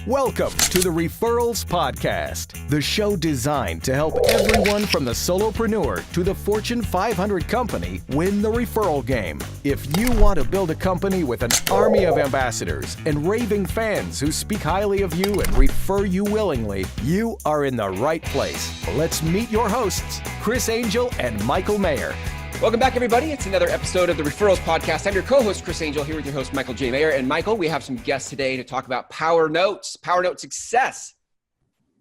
Welcome to the Referrals Podcast, the show designed to help everyone from the solopreneur to the Fortune 500 company win the referral game. If you want to build a company with an army of ambassadors and raving fans who speak highly of you and refer you willingly, you are in the right place. Let's meet your hosts, Chris Angel and Michael Mayer. Welcome back, everybody. It's another episode of the Referrals Podcast. I'm your co-host, Chris Angel, here with your host, Michael J. Mayer. And Michael, we have some guests today to talk about Power Note success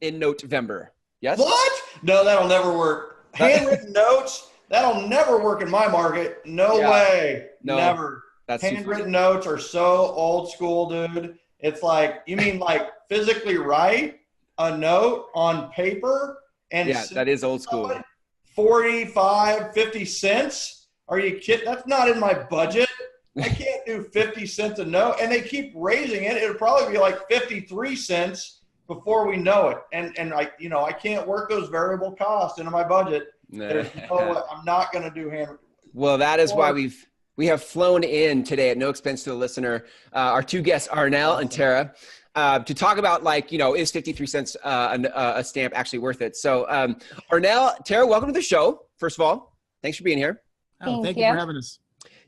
in Notevember. Yes? What? No, that'll never work. Handwritten notes, that'll never work in my market. No way. No, never. Handwritten notes are so old school, dude. It's like, you mean like physically write a note on paper? And yeah, that is old school. 45, 50 cents? Are you kidding? That's not in my budget. I can't do 50 cents a note. And they keep raising it. It'll probably be like 53 cents before we know it. And I can't work those variable costs into my budget. I'm not going to do handwritten. Well, that is why we have flown in today at no expense to the listener, our two guests, Arnel and Tara, to talk about, is 53 cents a stamp actually worth it? So Arnel, Tara, welcome to the show. First of all, thanks for being here. Thank you for having us.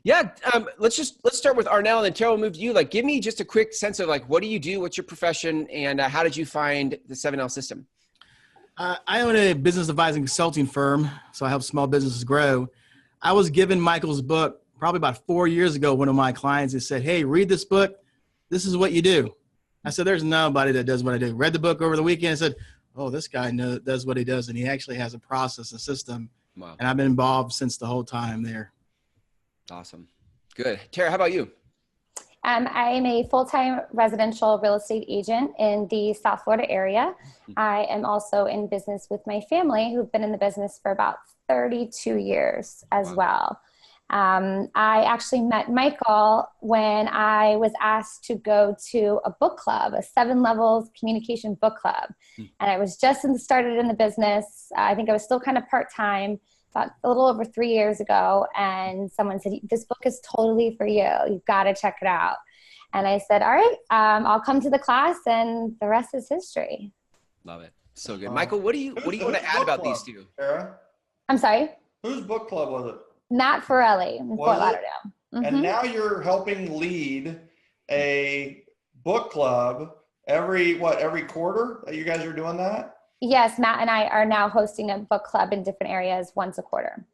Yeah. Let's start with Arnel, and then Tara will move to you. Give me just a quick sense of what do you do? What's your profession? And how did you find the 7L system? I own a business advising consulting firm, so I help small businesses grow. I was given Michael's book probably about 4 years ago. One of my clients has said, "Hey, read this book. This is what you do." I said, "There's nobody that does what I do." Read the book over the weekend and said, "Oh, this guy does what he does." And he actually has a process, a system. Wow. And I've been involved since the whole time there. Awesome. Good. Tara, how about you? I am a full-time residential real estate agent in the South Florida area. I am also in business with my family, who've been in the business for about 32 years as well. I actually met Michael when I was asked to go to a book club, a 7 levels communication book club. And I was just started in the business. I think I was still kind of part-time, about a little over 3 years ago. And someone said, "This book is totally for you. You've got to check it out." And I said, "All right, I'll come to the class," and the rest is history. Love it. So good. Michael, what do you want to add about these two? Tara? I'm sorry? Whose book club was it? Matt Forelli in Fort Lauderdale. Mm-hmm. And now you're helping lead a book club every quarter that you guys are doing that? Yes, Matt and I are now hosting a book club in different areas once a quarter.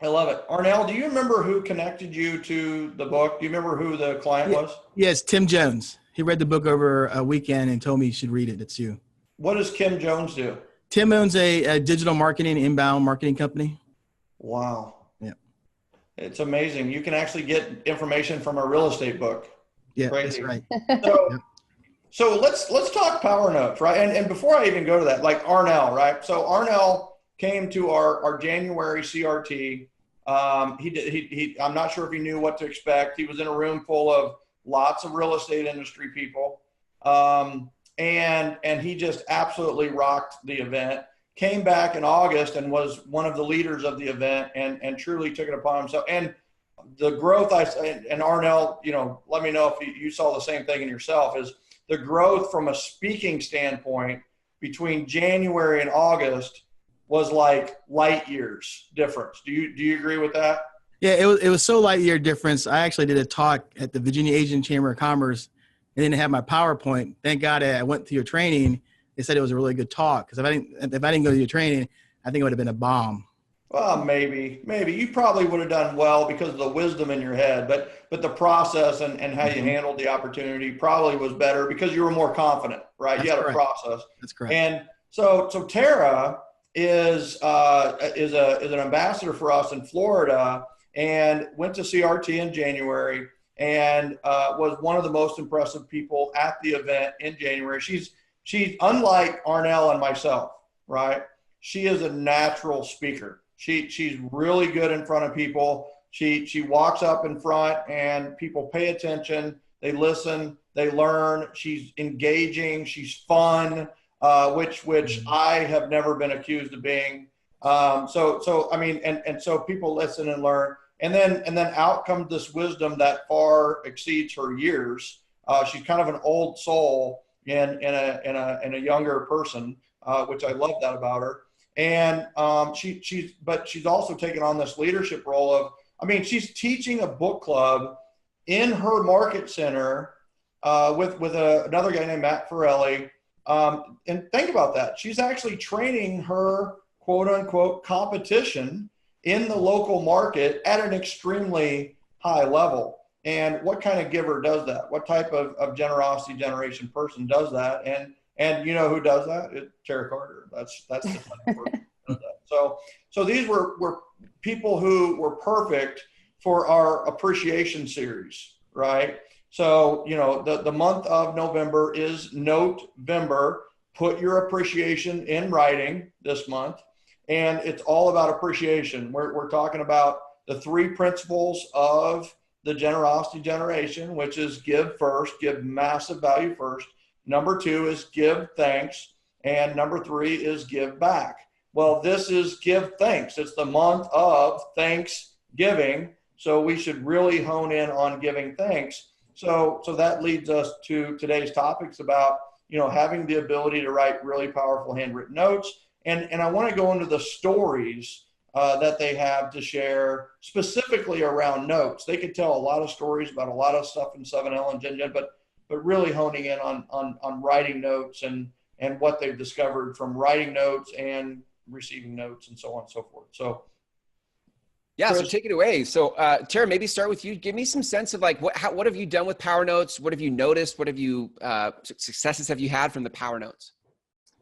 I love it. Arnel, do you remember who connected you to the book? Do you remember who the client was? Yes, Tim Jones. He read the book over a weekend and told me you should read it. It's you. What does Kim Jones do? Tim owns a digital marketing, inbound marketing company. Wow. Yeah. It's amazing. You can actually get information from a real estate book. Yeah, Crazy. That's right. So let's talk Power Notes, right? And before I even go to that, like Arnel, right? So Arnel came to our January CRT. I'm not sure if he knew what to expect. He was in a room full of lots of real estate industry people. And he just absolutely rocked the event. Came back in August and was one of the leaders of the event and truly took it upon himself. And the growth and Arnel, let me know if you saw the same thing in yourself, is the growth from a speaking standpoint between January and August was like light years difference. Do you agree with that? Yeah, it was so light year difference. I actually did a talk at the Virginia Asian Chamber of Commerce and didn't have my PowerPoint. Thank God I went to your training. They said it was a really good talk, because if I didn't go to your training, I think it would have been a bomb. Well, maybe you probably would have done well because of the wisdom in your head, but the process and how you handled the opportunity probably was better because you were more confident, right? You had a process. That's correct. And so Tara is an ambassador for us in Florida and went to CRT in January and was one of the most impressive people at the event in January. She's unlike Arnel and myself, right? She is a natural speaker. She's really good in front of people. She walks up in front and people pay attention. They listen. They learn. She's engaging. She's fun, which I have never been accused of being. So people listen and learn. And then out comes this wisdom that far exceeds her years. She's kind of an old soul in a younger person, which I love that about her. And she's also taken on this leadership role of, I mean, she's teaching a book club in her market center with another guy named Matt Forelli. And think about that. She's actually training her quote unquote competition in the local market at an extremely high level. And what kind of giver does that? What type of generosity generation person does that? And you know who does that? It's Tara Carter. That's the type of person who does that. So these were people who were perfect for our appreciation series, right? So, you know, the month of November is Notevember. Put your appreciation in writing this month. And it's all about appreciation. We're talking about the 3 principles of the generosity generation, which is give first, give massive value first. Number 2 is give thanks. And number 3 is give back. Well, this is give thanks. It's the month of Thanksgiving. So we should really hone in on giving thanks. So that leads us to today's topics about, you know, having the ability to write really powerful handwritten notes. And I want to go into the stories that they have to share specifically around notes. They could tell a lot of stories about a lot of stuff in 7L and Gen, but really honing in on writing notes and what they've discovered from writing notes and receiving notes and so on and so forth. So yeah, Chris, so take it away. So Tara, maybe start with you. Give me some sense of like, what have you done with Power Notes? What have you noticed? What have you, successes have you had from the Power Notes?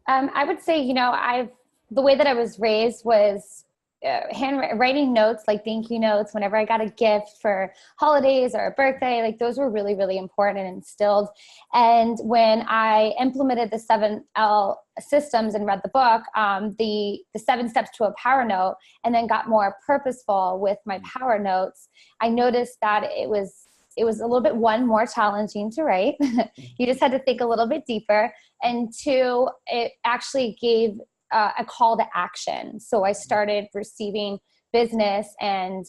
I would say, you know, the way that I was raised was writing notes, like thank you notes, whenever I got a gift for holidays or a birthday, like those were really, really important and instilled. And when I implemented the 7L systems and read the book, the 7 steps to a power note, and then got more purposeful with my power notes, I noticed that it was a little bit, 1, more challenging to write. You just had to think a little bit deeper. And 2, it actually gave a call to action. So I started receiving business and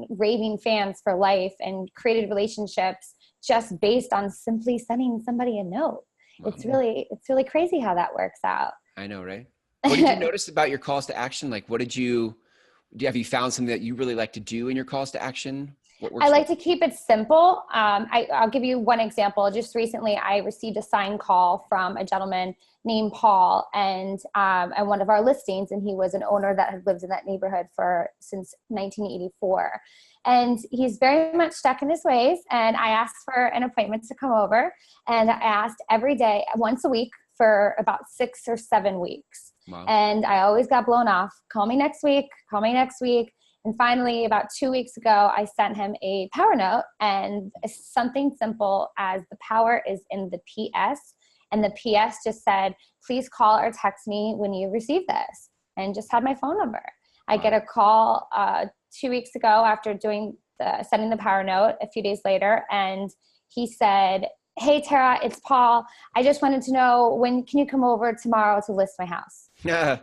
raving fans for life and created relationships just based on simply sending somebody a note. Wow. It's really crazy how that works out. I know, right? What did you notice about your calls to action? Like, have you found something that you really like to do in your calls to action? I like to keep it simple. I'll give you one example. Just recently, I received a signed call from a gentleman named Paul, and one of our listings, and he was an owner that had lived in that neighborhood since 1984. And he's very much stuck in his ways. And I asked for an appointment to come over, and I asked every day, once a week, for about 6 or 7 weeks. Wow. And I always got blown off. Call me next week. Call me next week. And finally, about 2 weeks ago, I sent him a power note, and something simple as the power is in the PS. And the PS just said, please call or text me when you receive this, and just had my phone number. I get a call 2 weeks ago after sending the power note a few days later. And he said, hey, Tara, it's Paul. I just wanted to know, when can you come over tomorrow to list my house? Yeah.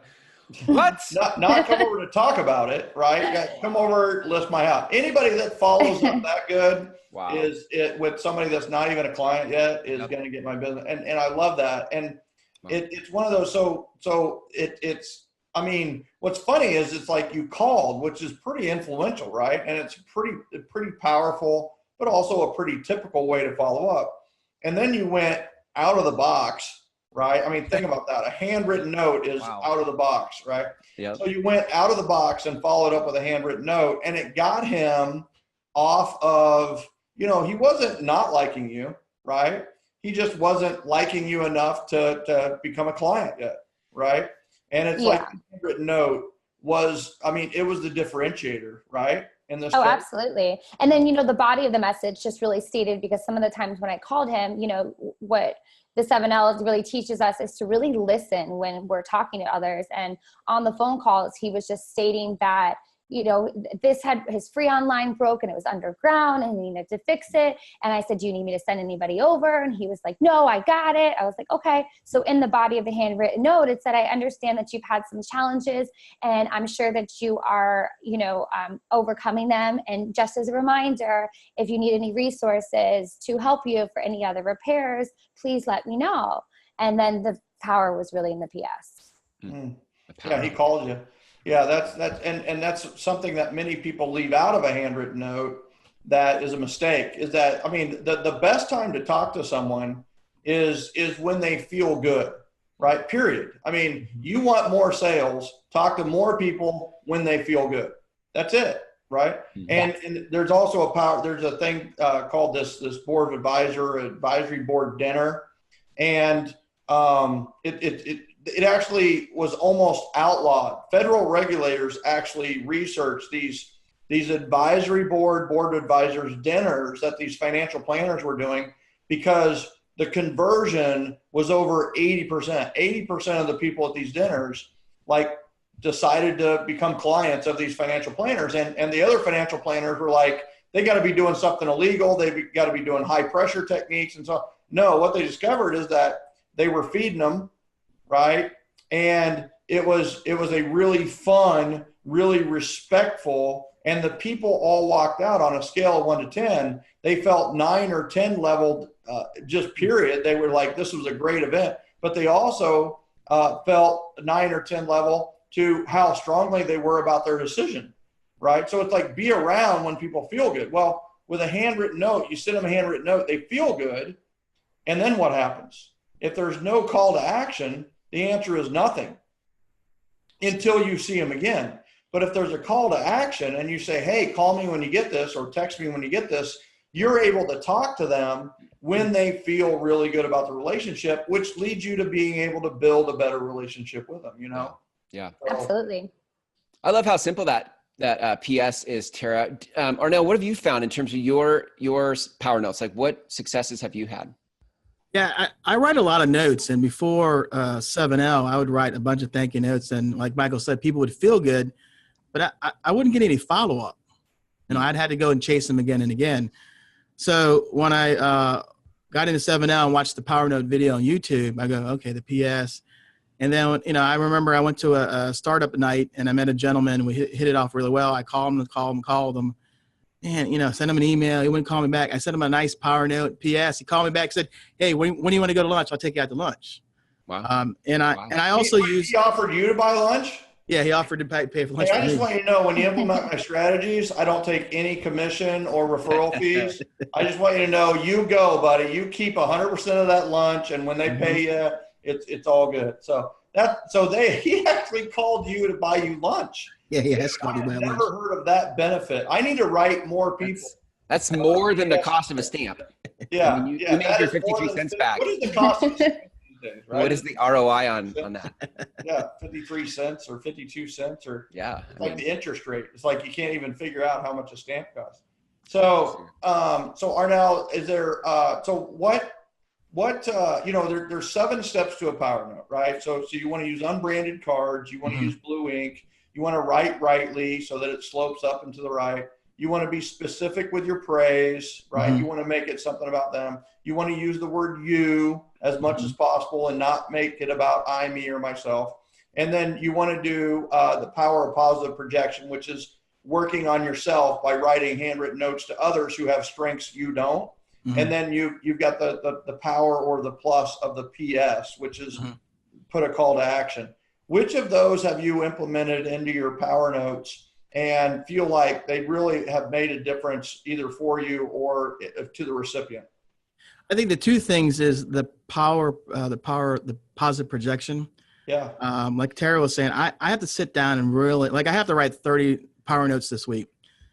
What? Not come over to talk about it, right? Come over, list my house. Anybody that follows up that good wow. is it with somebody that's not even a client yet is going to get my business. And I love that. And wow. It's one of those, it's, I mean, what's funny is it's like you called, which is pretty influential, right? And it's pretty powerful, but also a pretty typical way to follow up. And then you went out of the box. Right. I mean, think about that. A handwritten note is wow. out of the box. Right. Yep. So you went out of the box and followed up with a handwritten note, and it got him off of, you know, he wasn't not liking you. Right. He just wasn't liking you enough to become a client yet. Right. And it's like the handwritten note was, I mean, it was the differentiator. Right. In this Oh, absolutely. And then, you know, the body of the message just really stated, because some of the times when I called him, you know, what the 7L really teaches us is to really listen when we're talking to others. And on the phone calls, he was just stating that, you know, his free online broke and it was underground and he needed to fix it. And I said, do you need me to send anybody over? And he was like, no, I got it. I was like, okay. So in the body of the handwritten note, it said, I understand that you've had some challenges and I'm sure that you are, you know, overcoming them. And just as a reminder, if you need any resources to help you for any other repairs, please let me know. And then the power was really in the PS. Yeah, he called you. Yeah, that's something that many people leave out of a handwritten note. That is a mistake. Is that, I mean, the best time to talk to someone is when they feel good, right? Period. I mean, you want more sales, talk to more people when they feel good. That's it, right? And there's also there's a thing called this board of advisory board dinner, and it actually was almost outlawed. Federal regulators actually researched these advisory board advisors dinners that these financial planners were doing, because the conversion was over 80%. 80% of the people at these dinners decided to become clients of these financial planners. And the other financial planners were like, they got to be doing something illegal. They've got to be doing high pressure techniques. And so, no, what they discovered is that they were feeding them, right? And it was a really fun, really respectful, and the people all walked out on a scale of 1 to 10. They felt 9 or 10 leveled, just period. They were like, this was a great event. But they also felt 9 or 10 level to how strongly they were about their decision, right? So it's like, be around when people feel good. Well, with a handwritten note, you send them a handwritten note, they feel good. And then what happens? If there's no call to action, the answer is nothing until you see them again. But if there's a call to action and you say, hey, call me when you get this, or text me when you get this, you're able to talk to them when they feel really good about the relationship, which leads you to being able to build a better relationship with them, you know? Yeah. So, absolutely. I love how simple that PS is, Tara. Arnel, what have you found in terms of your power notes? Like, what successes have you had? Yeah, I write a lot of notes, and before 7L, I would write a bunch of thank you notes, and like Michael said, people would feel good, but I wouldn't get any follow-up. You know, I'd had to go and chase them again and again. So when I got into 7L and watched the Power Note video on YouTube, I go, okay, the PS. And then, you know, I remember I went to a startup night, and I met a gentleman. We hit it off really well. I called him. And, you know, sent him an email. He wouldn't call me back. I sent him a nice Power Note PS. He called me back, said, hey, when do you want to go to lunch? I'll take you out to lunch. Wow. And I also he offered you to buy lunch? Yeah, he offered to pay for lunch. Hey, I just want you to know, when you implement my strategies, I don't take any commission or referral fees. I just want you to know, you go, buddy. You keep 100% of that lunch, and when they pay you, it's all good. So he actually called you to buy you lunch. Yeah, that's I've never heard of that benefit. I need to write more people. That's more than the cost of a stamp. Yeah. I mean, you make your 53 cents back. What is the cost of a stamp these days, right? What is the ROI on that? Yeah, 53 cents or 52 cents or the interest rate. It's like you can't even figure out how much a stamp costs. So, Arnel, is there, there's 7 steps to a power note, right? So you want to use unbranded cards. You want to use blue ink. You want to write rightly so that it slopes up and to the right. You want to be specific with your praise, right? You want to make it something about them. You want to use the word you as much as possible and not make it about I, me, or myself. And then you want to do the power of positive projection, which is working on yourself by writing handwritten notes to others who have strengths you don't. And then you've got the power or the plus of the PS, which is put a call to action. Which of those have you implemented into your power notes and feel like they really have made a difference either for you or to the recipient? I think the two things is the positive projection. Yeah. Like Tara was saying, I have to sit down and really, I have to write 30 power notes this week.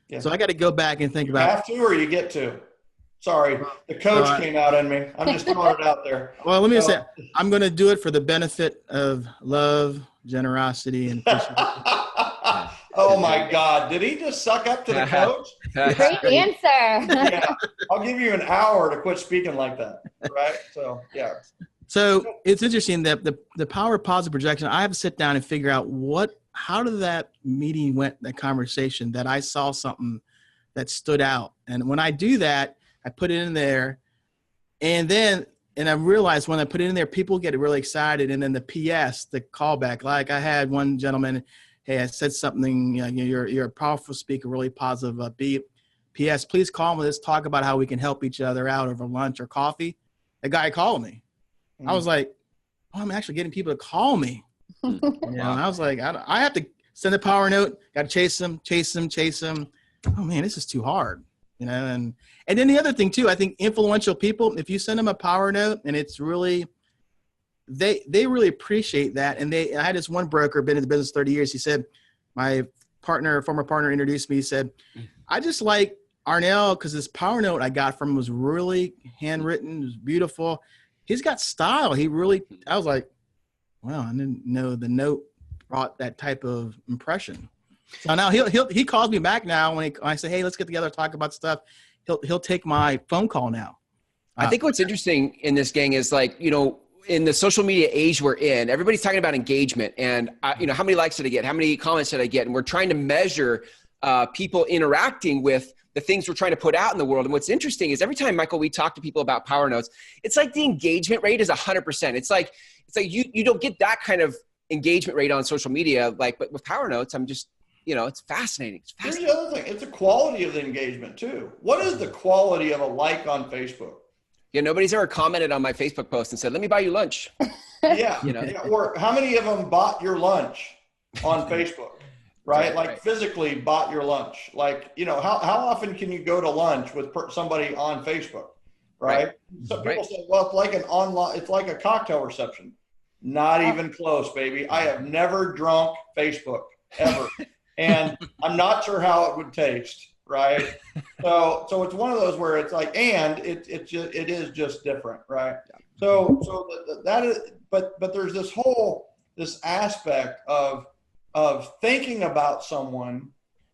Yeah. So I got to go back and think about. You have to, or you get to? Sorry, the coach came out in me. I'm just throwing it out there. Well, let me say, I'm going to do it for the benefit of love, generosity, and Oh my God. Did he just suck up to the coach? Great answer. Yeah. I'll give you an hour to quit speaking like that. Right. So, yeah. So it's interesting that the power of positive projection, I have to sit down and figure out how did that meeting went, that conversation, that I saw something that stood out. And when I do that, I put it in there, and I realized when I put it in there, people get really excited. And then the PS, the callback, like I had one gentleman, hey, I said something, you're a powerful speaker, really positive, upbeat. PS, please call me. Let's talk about how we can help each other out over lunch or coffee. The guy called me. I was like, oh, I'm actually getting people to call me. You know, and I was like, I have to send a power note, got to chase them. Oh man, this is too hard, you know? And then the other thing too, I think influential people, if you send them a power note and it's really, they really appreciate that. And I had this one broker, been in the business 30 years. He said, my former partner introduced me. He said, I just like Arnel because this power note I got from him was really handwritten. It was beautiful. He's got style. I was like, wow, I didn't know the note brought that type of impression. So now he calls me back now when I say, hey, let's get together, talk about stuff. He'll take my phone call now. I think what's interesting in this, gang, is like, you know, in the social media age we're in, everybody's talking about engagement and, you know, how many likes did I get? How many comments did I get? And we're trying to measure people interacting with the things we're trying to put out in the world. And what's interesting is every time, Michael, we talk to people about power notes, it's like the engagement rate is 100%. It's like you don't get that kind of engagement rate on social media. But with power notes, I'm just, you know, it's fascinating. Here's the other thing. It's the quality of the engagement too. What is the quality of a like on Facebook? Yeah, nobody's ever commented on my Facebook post and said, let me buy you lunch. Yeah. You know? Yeah. Or how many of them bought your lunch on Facebook, right? Like physically bought your lunch. Like, you know, how often can you go to lunch with somebody on Facebook, right? Some people say, well, it's like it's like a cocktail reception. Not even close, baby. I have never drunk Facebook ever. And I'm not sure how it would taste. Right. So it's one of those where it's like, and it is just different. Right. So that is, but there's this aspect of thinking about someone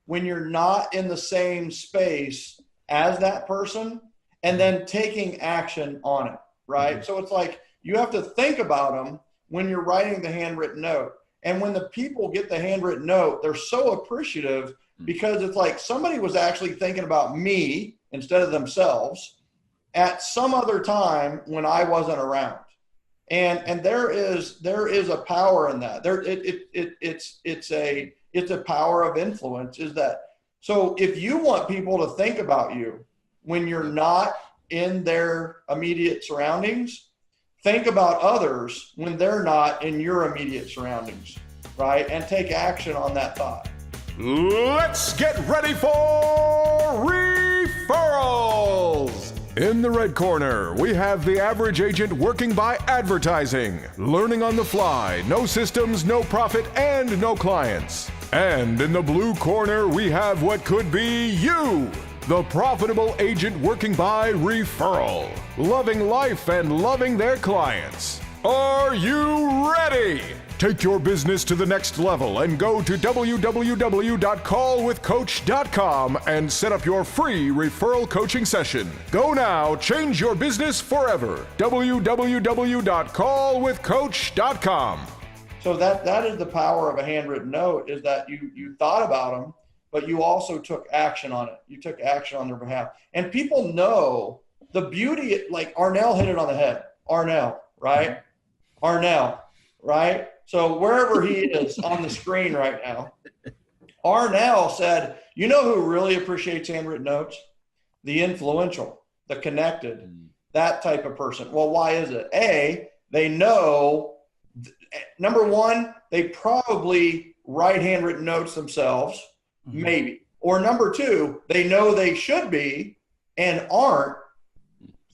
when you're not in the same space as that person and then taking action on it. Right. Mm-hmm. So it's like, you have to think about them when you're writing the handwritten note. And when the people get the handwritten note, they're so appreciative because it's like somebody was actually thinking about me instead of themselves at some other time when I wasn't around. And there is a power in that. It's a power of influence, is that. So if you want people to think about you when you're not in their immediate surroundings, think about others when they're not in your immediate surroundings, right? And take action on that thought. Let's get ready for referrals. In the red corner, we have the average agent working by advertising, learning on the fly, no systems, no profit, and no clients. And in the blue corner, we have what could be you, the profitable agent working by referral, loving life and loving their clients. Are you ready? Take your business to the next level and go to www.callwithcoach.com and set up your free referral coaching session. Go now, change your business forever. www.callwithcoach.com. So that is the power of a handwritten note, is that you thought about them, but you also took action on it. You took action on their behalf. And people know the beauty, like Arnel hit it on the head. Arnel, right? Arnel, right? So wherever he is on the screen right now, Arnel said, you know who really appreciates handwritten notes? The influential, the connected, that type of person. Well, why is it? A, they know, number one, they probably write handwritten notes themselves, maybe. Or number two, they know they should be and aren't.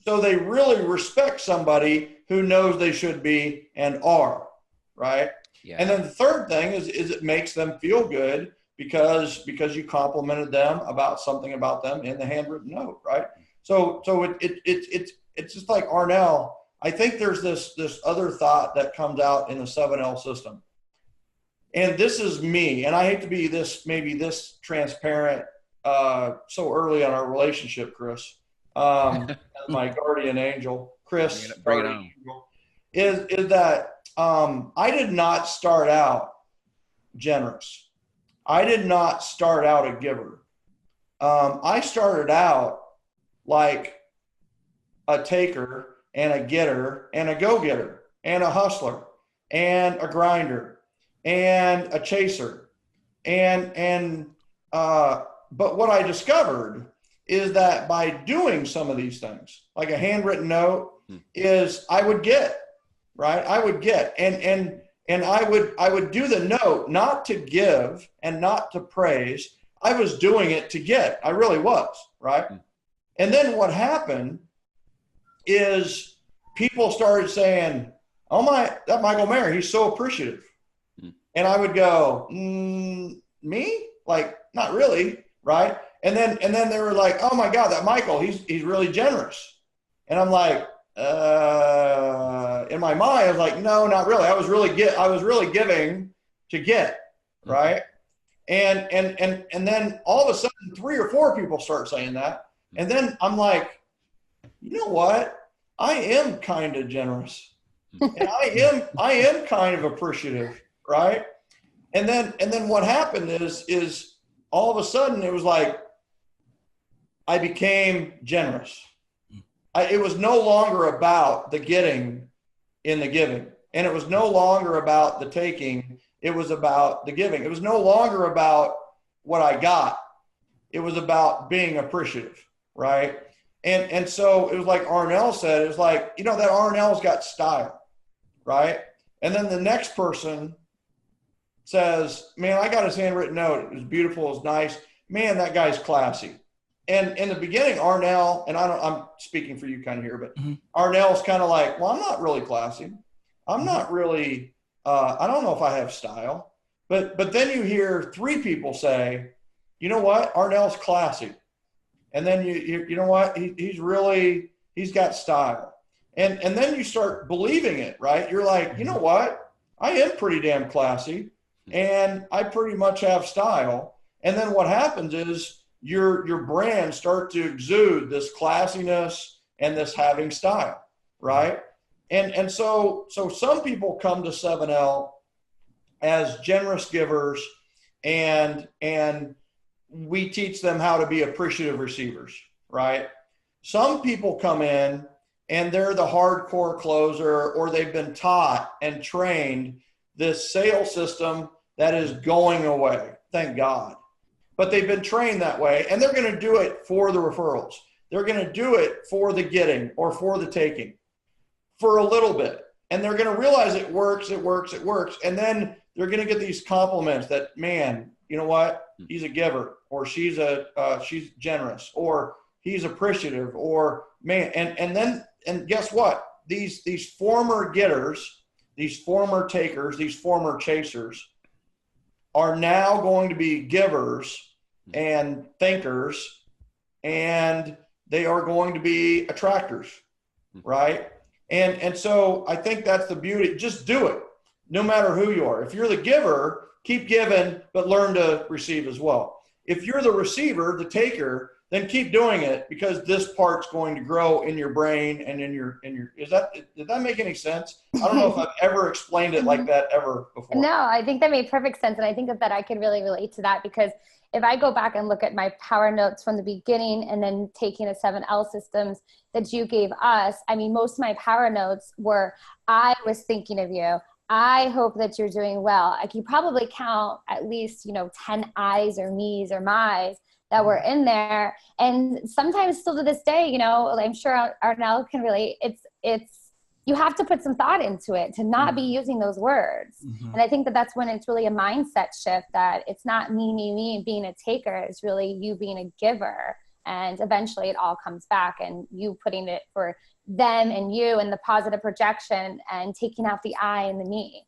So they really respect somebody who knows they should be and are. Right. Yeah. And then the third thing is it makes them feel good because you complimented them about something about them in the handwritten note. Right. So it's just like Arnel. I think there's this other thought that comes out in the 7L system. And this is me. And I hate to be this transparent so early on our relationship, Chris. My guardian angel, Chris. Bring it on. Is that I did not start out generous. I did not start out a giver. I started out like a taker and a getter and a go-getter and a hustler and a grinder and a chaser. But what I discovered is that by doing some of these things, like a handwritten note, is I would get right? I would get, and I would do the note, not to give and not to praise. I was doing it to get. I really was, right? And then what happened is people started saying, "Oh my, that Michael Mayer, he's so appreciative." And I would go, me? Like, not really, right? And then they were like, "Oh my God, that Michael, he's really generous." And I'm like, in my mind, I was like, no, not really. I was really giving to get, right? And then all of a sudden 3 or 4 people start saying that. And then I'm like, you know what? I am kind of generous. And I am kind of appreciative, right? And then what happened is all of a sudden it was like I became generous. It was no longer about the getting in the giving, and it was no longer about the taking. It was about the giving. It was no longer about what I got. It was about being appreciative, right? And so it was like Arnel said, it was like, that Arnel's got style, right? And then the next person says, man, I got his handwritten note. It was beautiful. It was nice. Man, that guy's classy. And in the beginning, Arnel, and I'm speaking for you kind of here, but Arnel's kind of like, well, I'm not really classy. I'm not really, I don't know if I have style. But then you hear 3 people say, you know what, Arnel's classy. And then you know what, he's got style. And then you start believing it, right? You're like, you know what, I am pretty damn classy and I pretty much have style. And then what happens is, your brand start to exude this classiness and this having style, right? And so some people come to 7L as generous givers, and we teach them how to be appreciative receivers, right? Some people come in and they're the hardcore closer, or they've been taught and trained this sales system that is going away, thank God. But they've been trained that way, and they're going to do it for the referrals. They're going to do it for the getting or for the taking for a little bit. And they're going to realize it works. And then they're going to get these compliments that, man, you know what? He's a giver, or she's generous, or he's appreciative, or man. And guess what? These former getters, these former takers, these former chasers are now going to be givers and thinkers, and they are going to be attractors, right? And so I think that's the beauty. Just do it, no matter who you are. If you're the giver, keep giving, but learn to receive as well. If you're the receiver, the taker, then keep doing it, because this part's going to grow in your brain and in your, did that make any sense? I don't know if I've ever explained it like that ever before. No, I think that made perfect sense. And I think that I could really relate to that, because if I go back and look at my power notes from the beginning and then taking the 7L systems that you gave us, I mean, most of my power notes were, I was thinking of you. I hope that you're doing well. I can probably count at least, 10 I's or me's or my's that were in there. And sometimes still to this day, I'm sure Arnel can relate. It's, you have to put some thought into it to not be using those words. Mm-hmm. And I think that that's when it's really a mindset shift, that it's not me being a taker. It's really you being a giver. And eventually it all comes back, and you putting it for them and you, and the positive projection, and taking out the I and the me.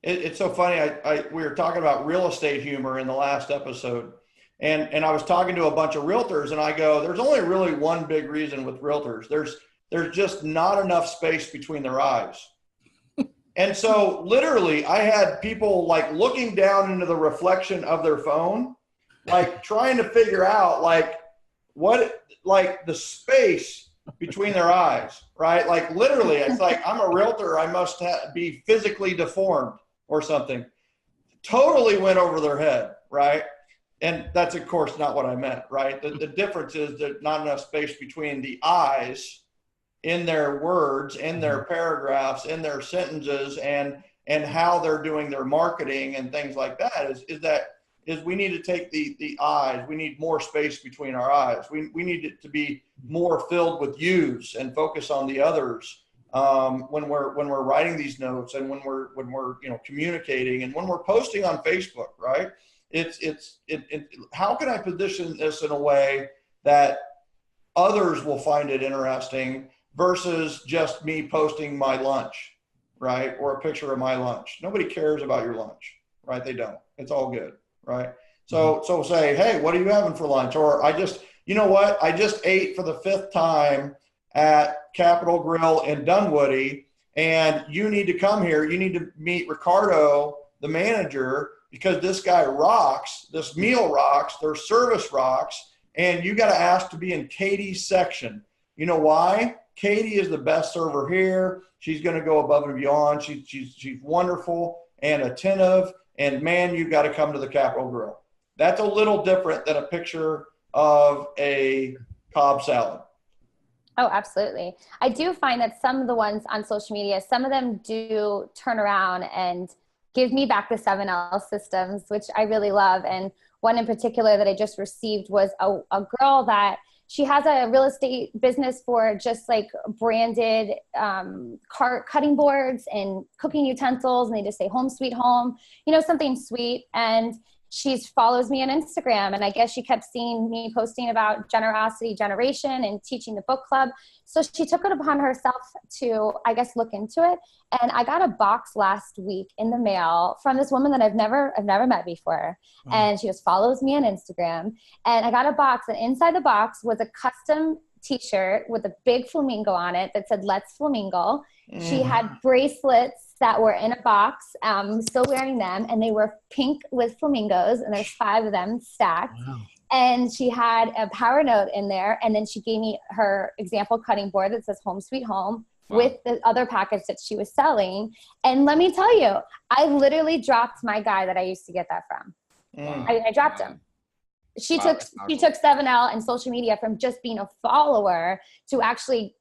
It's so funny. We were talking about real estate humor in the last episode. And I was talking to a bunch of realtors, and I go, there's only really one big reason with realtors. There's just not enough space between their eyes. And so literally I had people like looking down into the reflection of their phone, like trying to figure out the space between their eyes, right? Like literally, it's like, I'm a realtor, I must be physically deformed or something. Totally went over their head, right? And that's, of course, not what I meant, right? The difference is there's not enough space between the eyes in their words, in their paragraphs, in their sentences, and how they're doing their marketing and things like that is we need to take the eyes. We need more space between our eyes. We need it to be more filled with yous and focus on the others when we're writing these notes and when we're communicating and when we're posting on Facebook, right? How can I position this in a way that others will find it interesting versus just me posting my lunch, right? Or a picture of my lunch. Nobody cares about your lunch, right? They don't. It's all good, right? So say, hey, what are you having for lunch? Or I just ate for the 5th time at Capitol Grill in Dunwoody, and you need to come here. You need to meet Ricardo, the manager, because this guy rocks, this meal rocks, their service rocks, and you got to ask to be in Katie's section. You know why? Katie is the best server here. She's going to go above and beyond. She's wonderful and attentive, and man, you got to come to the Capitol Grill. That's a little different than a picture of a Cobb salad. Oh, absolutely. I do find that some of the ones on social media, some of them do turn around and give me back the 7L systems, which I really love. And one in particular that I just received was a girl that she has a real estate business for just like branded cutting boards and cooking utensils. And they just say home sweet home, something sweet. And she follows me on Instagram, and I guess she kept seeing me posting about generosity generation and teaching the book club. So she took it upon herself to, I guess, look into it. And I got a box last week in the mail from this woman that I've never met before. Mm. And she just follows me on Instagram. And I got a box, and inside the box was a custom t-shirt with a big flamingo on it that said, "Let's Flamingo." Mm. She had bracelets that were in a box, still wearing them, and they were pink with flamingos, and there's 5 of them stacked. Wow. And she had a power note in there, and then she gave me her example cutting board that says home sweet home. Wow. With the other package that she was selling. And let me tell you, I literally dropped my guy that I used to get that from. Mm. I dropped him. She took 7L and social media from just being a follower to actually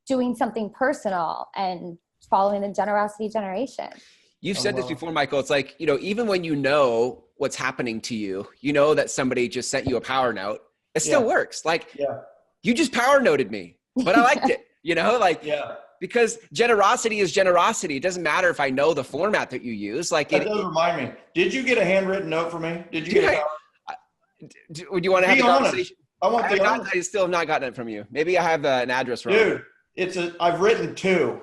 doing something personal and following the generosity generation. You've said this before, Michael. It's like, even when you know what's happening to you, that somebody just sent you a power note, it still works. Like, you just power noted me, but I liked it, because generosity is generosity. It doesn't matter if I know the format that you use. Like, that does remind me. Did you get a handwritten note from me? Did you get would you want to have a conversation? I still have not gotten it from you. Maybe I have an address wrong. Dude, I've written 2.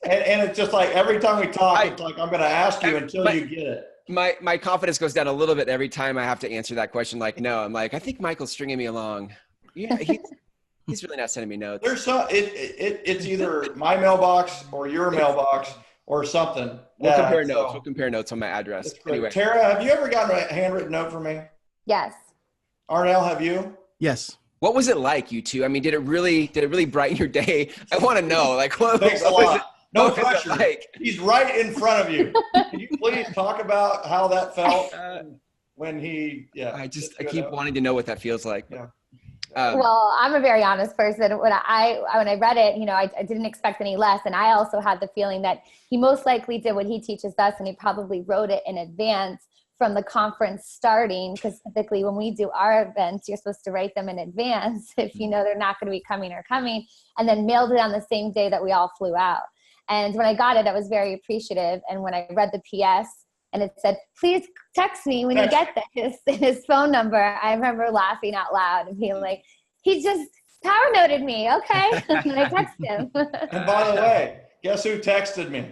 and it's just like every time we talk, it's like I'm going to ask you until you get it. My confidence goes down a little bit every time I have to answer that question. Like, no, I'm like, I think Michael's stringing me along. Yeah, he's really not sending me notes. There's it's either my mailbox or your mailbox or something. We'll compare notes. We'll compare notes on my address. Anyway. Tara, have you ever gotten a handwritten note from me? Yes. Arnel, have you? Yes. What was it like, you two? I mean, did it really brighten your day? I want to know. Like, what Thanks a lot. No what pressure. Like? He's right in front of you. Can you please talk about how that felt when he? Yeah. I keep wanting to know what that feels like. Yeah. Well, I'm a very honest person. When I read it, I didn't expect any less. And I also had the feeling that he most likely did what he teaches us, and he probably wrote it in advance from the conference starting, because typically when we do our events, you're supposed to write them in advance if they're not going to be coming, and then mailed it on the same day that we all flew out. And when I got it, I was very appreciative. And when I read the PS and it said, "Please text me when you get this," and his phone number, I remember laughing out loud and being like, he just power noted me. Okay. And I texted him. And by the way, guess who texted me?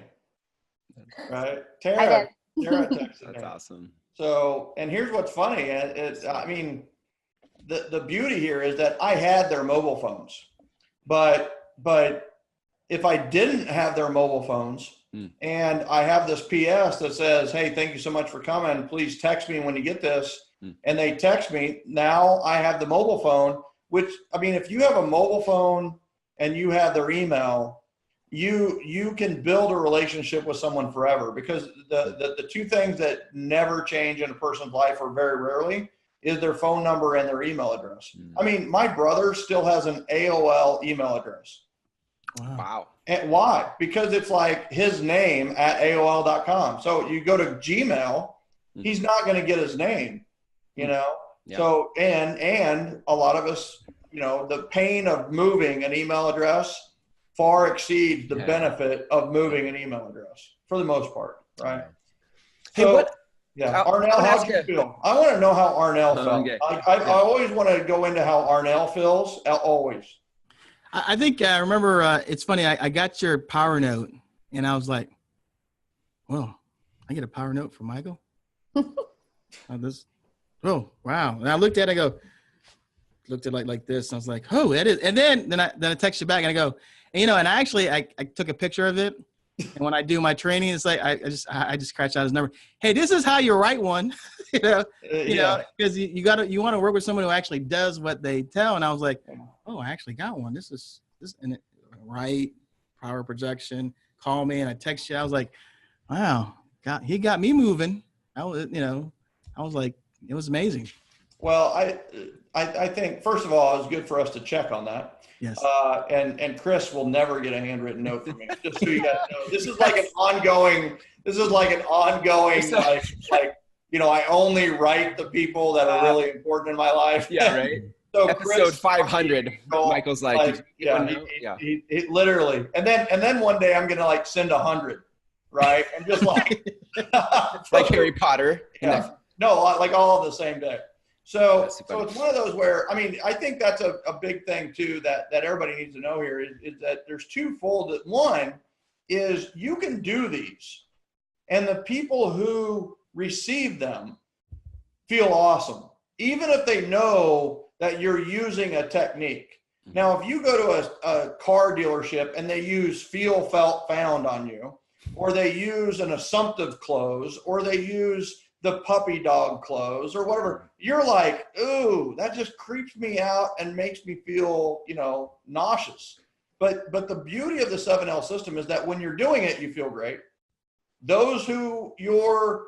Right? Tara. I did. Tara texted me. That's awesome. So, and here's what's funny. The beauty here is that I had their mobile phones, but if I didn't have their mobile phones and I have this PS that says, "Hey, thank you so much for coming. Please text me when you get this." And they text me, now I have the mobile phone, which, if you have a mobile phone and you have their email, you can build a relationship with someone forever, because the 2 things that never change in a person's life, or very rarely, is their phone number and their email address. My brother still has an AOL email address. Wow. And why? Because it's like his name at AOL.com. So you go to Gmail, he's not going to get his name, Yeah. So, and a lot of us, the pain of moving an email address far exceeds the benefit of moving an email address for the most part, right? Hey, so, Arnel, how do you feel? I want to know how Arnel felt. Okay. I always want to go into how Arnel feels, always. I think I remember, it's funny, I got your power note, and I was like, well, I get a power note from Michael? Oh, wow. And I looked at it, looked at it like this, and I was like, oh, that is. And then I text you back, and I go, and, and I took a picture of it. And when I do my training, it's like I just scratch out his number. Hey, this is how you write one, because you want to work with someone who actually does what they tell. And I was like, oh, I actually got one. This and right power projection. Call me, and I text you. I was like, wow, he got me moving. I was like, it was amazing. Well, I think first of all, it was good for us to check on that. Yes. And Chris will never get a handwritten note from me. Just so you guys know, this is like an ongoing. I only write the people that are really important in my life. Yeah, right. So episode 500, Michael's like, he literally, and then one day I'm gonna send 100, right? And just like Harry Potter. Yeah. No, like all on the same day. So it's one of those where, I think that's a big thing too, that everybody needs to know here is that there's twofold. One is you can do these and the people who receive them feel awesome, even if they know that you're using a technique. Now, if you go to a car dealership and they use feel, felt, found on you, or they use an assumptive close, or they use the puppy dog close or whatever, you're like, ooh, that just creeps me out and makes me feel, nauseous. But the beauty of the 7L system is that when you're doing it, you feel great. Those who your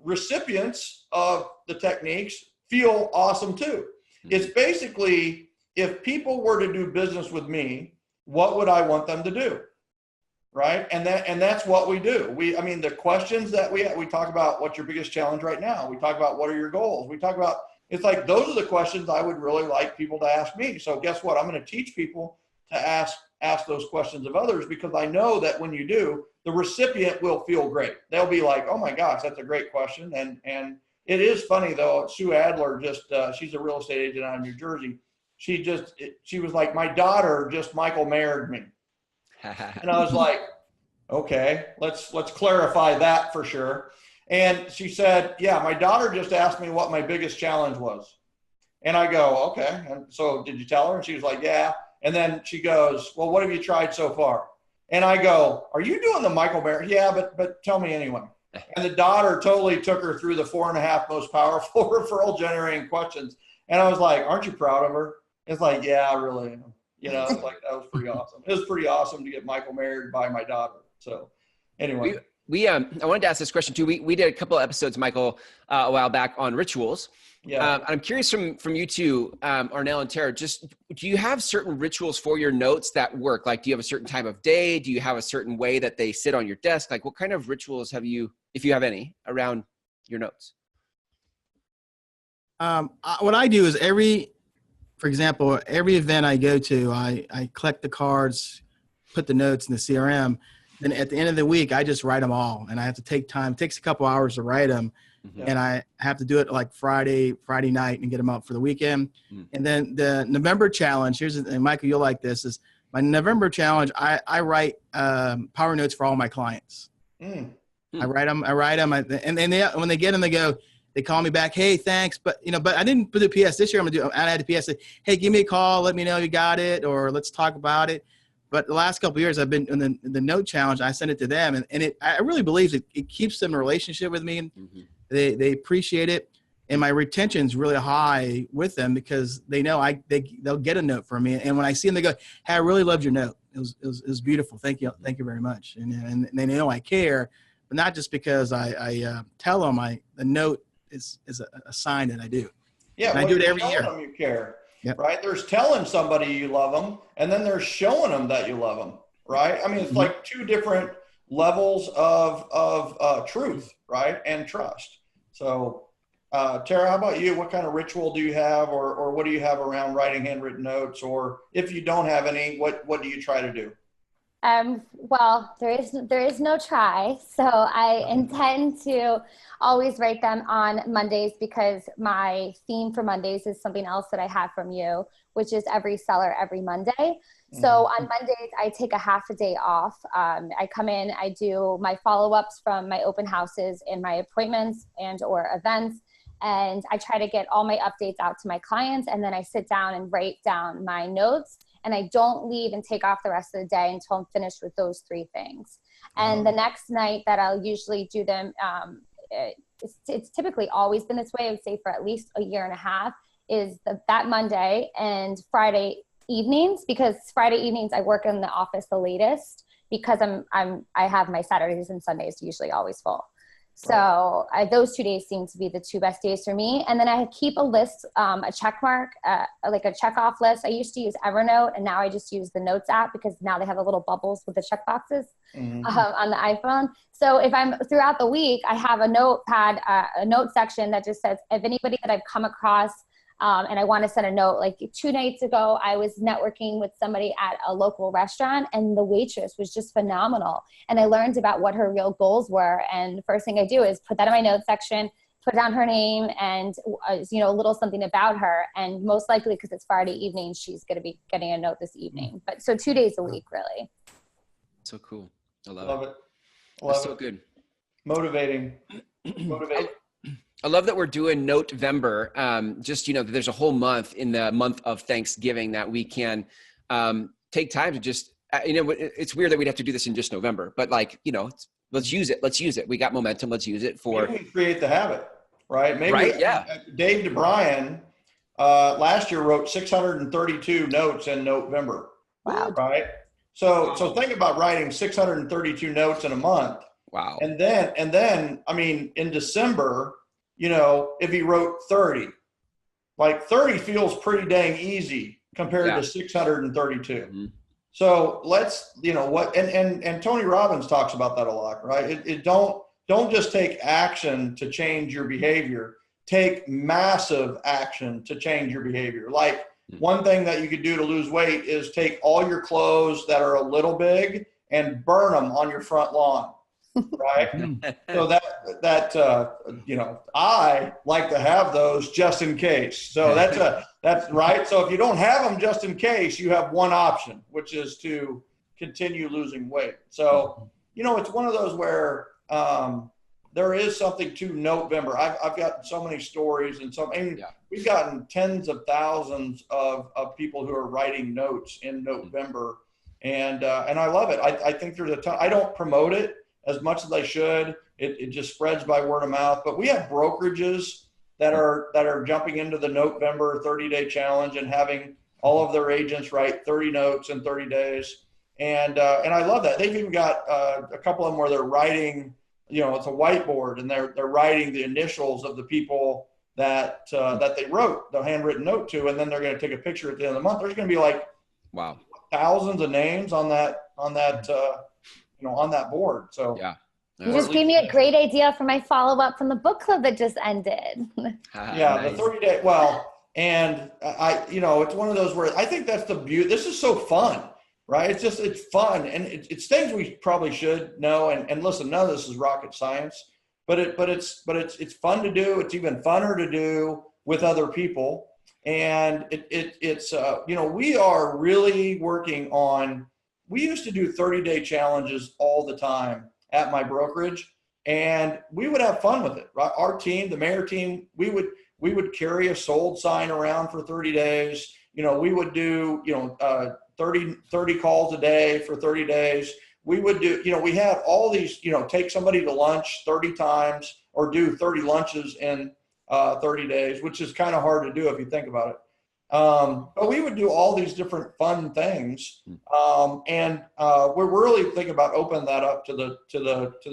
recipients of the techniques feel awesome too. It's basically, if people were to do business with me, what would I want them to do? Right. And that's what we do. The questions that we talk about, what's your biggest challenge right now? We talk about what are your goals? We talk about, it's like, those are the questions I would really like people to ask me. So guess what? I'm going to teach people to ask those questions of others, because I know that when you do, the recipient will feel great. They'll be like, oh my gosh, that's a great question. And it is funny though, Sue Adler she's a real estate agent out of New Jersey. She was like, my daughter just Michael Mayered me. And I was like, okay, let's clarify that for sure. And she said, yeah, my daughter just asked me what my biggest challenge was. And I go, okay. And so did you tell her? And she was like, yeah. And then she goes, well, what have you tried so far? And I go, are you doing the Michael Mayer? Yeah, but tell me anyway. And the daughter totally took her through the 4.5 most powerful referral generating questions. And I was like, aren't you proud of her? It's like, yeah, I really am. That was pretty awesome. It was pretty awesome to get Michael married by my daughter. So anyway. I wanted to ask this question too. We did a couple of episodes, Michael, a while back on rituals. Yeah. I'm curious from you two, Arnel and Tara, just, do you have certain rituals for your notes that work? Like, do you have a certain time of day? Do you have a certain way that they sit on your desk? Like, what kind of rituals have you, if you have any, around your notes? What I do is for example, every event I go to, I collect the cards, put the notes in the CRM. Then at the end of the week, I just write them all. And I have to take time. It takes a couple hours to write them. Mm-hmm. And I have to do it like Friday night and get them up for the weekend. Mm-hmm. And then the November challenge, and Michael, you'll like this, is my November challenge. I write power notes for all my clients. Mm-hmm. I write them. And when they get them, they call me back. Hey, thanks. But I didn't put the PS this year. I had the PS say, hey, give me a call. Let me know you got it, or let's talk about it. But the last couple of years I've been in the note challenge. I send it to them, and I really believe it keeps them in a relationship with me. Mm-hmm. They appreciate it. And my retention is really high with them because they know they'll get a note from me. And when I see them, they go, hey, I really loved your note. It was beautiful. Thank you very much. And they know I care, but not just because I tell them the note is a sign that I do. Yeah, and I do it every year. Them you care, yep. Right? There's telling somebody you love them, and then there's showing them that you love them, right? I mean, it's mm-hmm. like two different levels of truth, right, and trust. So Tara, how about you? What kind of ritual do you have, or what do you have around writing handwritten notes? Or if you don't have any, what do you try to do? Well, there is no try. So I intend to always write them on Mondays, because my theme for Mondays is something else that I have from you, which is every seller every Monday. So on Mondays, I take a half a day off. I come in, I do my follow-ups from my open houses and my appointments and or events. And I try to get all my updates out to my clients. And then I sit down and write down my notes. And I don't leave and take off the rest of the day until I'm finished with those 3 things. And the next night that I'll usually do them, it's typically always been this way, I would say for at least a year and a half, is that Monday and Friday evenings, because Friday evenings I work in the office the latest, because I have my Saturdays and Sundays usually always full. So those 2 days seem to be the 2 best days for me. And then I keep a list, a check mark, like a check off list. I used to use Evernote, and now I just use the Notes app, because now they have the little bubbles with the check boxes on the iPhone. So if I'm throughout the week, I have a notepad, a note section that just says, if anybody that I've come across and I want to send a note. Like 2 nights ago, I was networking with somebody at a local restaurant, and the waitress was just phenomenal. And I learned about what her real goals were. And the first thing I do is put that in my notes section, put down her name and, a little something about her. And most likely, because it's Friday evening, she's going to be getting a note this evening. But so 2 days a week, really. So cool. I love it. Love so it. good. Motivating. I love that we're doing Notevember. There's a whole month in the month of Thanksgiving that we can take time to just, it's weird that we'd have to do this in just November, but let's use it. Let's use it. We got momentum. Let's use it for. Maybe we create the habit, right? Maybe. Right? Yeah. Dave DeBryan last year wrote 632 notes in November. Wow. Right. So think about writing 632 notes in a month. Wow. And then, in December, if he wrote 30, 30 feels pretty dang easy compared to 632. Mm-hmm. So let's, and Tony Robbins talks about that a lot, right? Don't just take action to change your behavior. Take massive action to change your behavior. One thing that you could do to lose weight is take all your clothes that are a little big and burn them on your front lawn. Right. So I like to have those just in case. So that's right. So if you don't have them just in case, you have one option, which is to continue losing weight. So, it's one of those where there is something to Notevember. I've gotten so many stories we've gotten tens of thousands of people who are writing notes in November. And I love it. I think there's a ton. I don't promote it as much as I should. It just spreads by word of mouth. But we have brokerages that are jumping into the Notevember 30-day challenge and having all of their agents write 30 notes in 30 days. And I love that. They've even got a couple of them where they're writing, it's a whiteboard, and they're writing the initials of the people that they wrote the handwritten note to, and then they're going to take a picture at the end of the month. There's going to be wow, thousands of names on that on that board. So you just gave me a great idea for my follow-up from the book club that just ended. Nice. The 30-day. Well, and it's one of those where I think that's the beauty. This is so fun, right? It's fun, and it's things we probably should know. And listen, none of this is rocket science, but it's fun to do. It's even funner to do with other people, and it's we are really working on. We used to do 30-day challenges all the time at my brokerage, and we would have fun with it, right? Our team, the mayor team, we would carry a sold sign around for 30 days. We would do, 30 calls a day for 30 days. We would do, we had all these, take somebody to lunch 30 times or do 30 lunches in 30 days, which is kind of hard to do if you think about it. But we would do all these different fun things. And we're really thinking about opening that up to the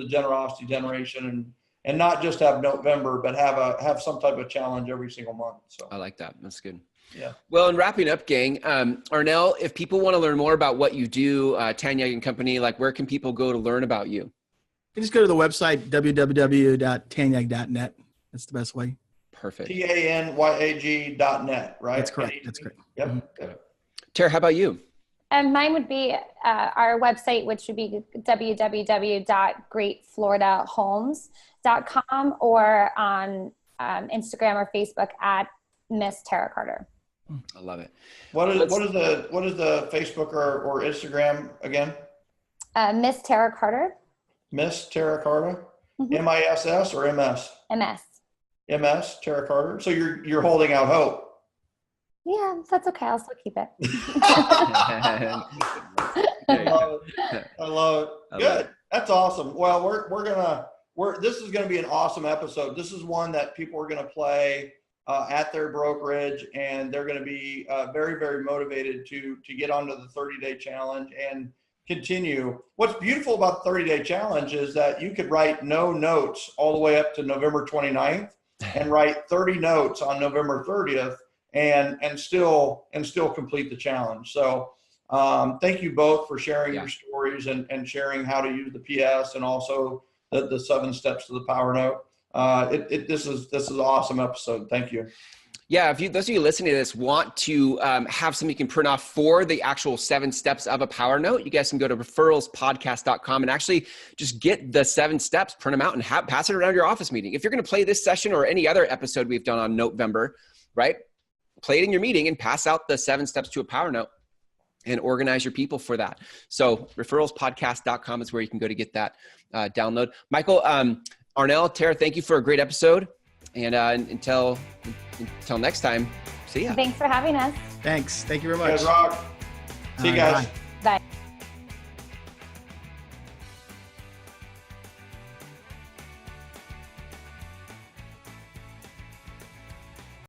generosity generation and not just have November, but have some type of challenge every single month. So I like that. That's good. Yeah. Well, in wrapping up, gang, Arnel, if people want to learn more about what you do, Tanyag and Company, where can people go to learn about you? You just go to the website, www.tanyag.net. That's the best way. Perfect. TANYAG.net, right? That's correct. That's correct. Yep. Mm-hmm. Good. Tara, how about you? And mine would be our website, which would be www.greatfloridahomes.com, or on Instagram or Facebook at Miss Tara Carter. I love it. What is the Facebook or Instagram again? Miss Tara Carter. Miss Tara Carter. Mm-hmm. MISS or MS? MS. MS Tara Carter. So you're holding out hope. Yeah, that's okay. I'll still keep it. I love it. Good. That's awesome. Well, this is going to be an awesome episode. This is one that people are going to play at their brokerage, and they're going to be very, very motivated to get onto the 30-day challenge and continue. What's beautiful about the 30-day challenge is that you could write no notes all the way up to November 29th and write 30 notes on November 30th and still complete the challenge. So thank you both for sharing your stories and sharing how to use the PS and also the 7 steps to the power note. This is an awesome episode. Thank you. Yeah, if those of you listening to this want to have something you can print off for the actual 7 steps of a power note, you guys can go to referralspodcast.com and actually just get the 7 steps, print them out, and pass it around your office meeting. If you're going to play this session or any other episode we've done on Notevember, right? Play it in your meeting and pass out the 7 steps to a power note and organize your people for that. So referralspodcast.com is where you can go to get that download. Michael, Arnel, Tara, thank you for a great episode. And until next time, see ya. Thanks for having us. Thanks. Thank you very You much. guys rock. See you guys. Bye.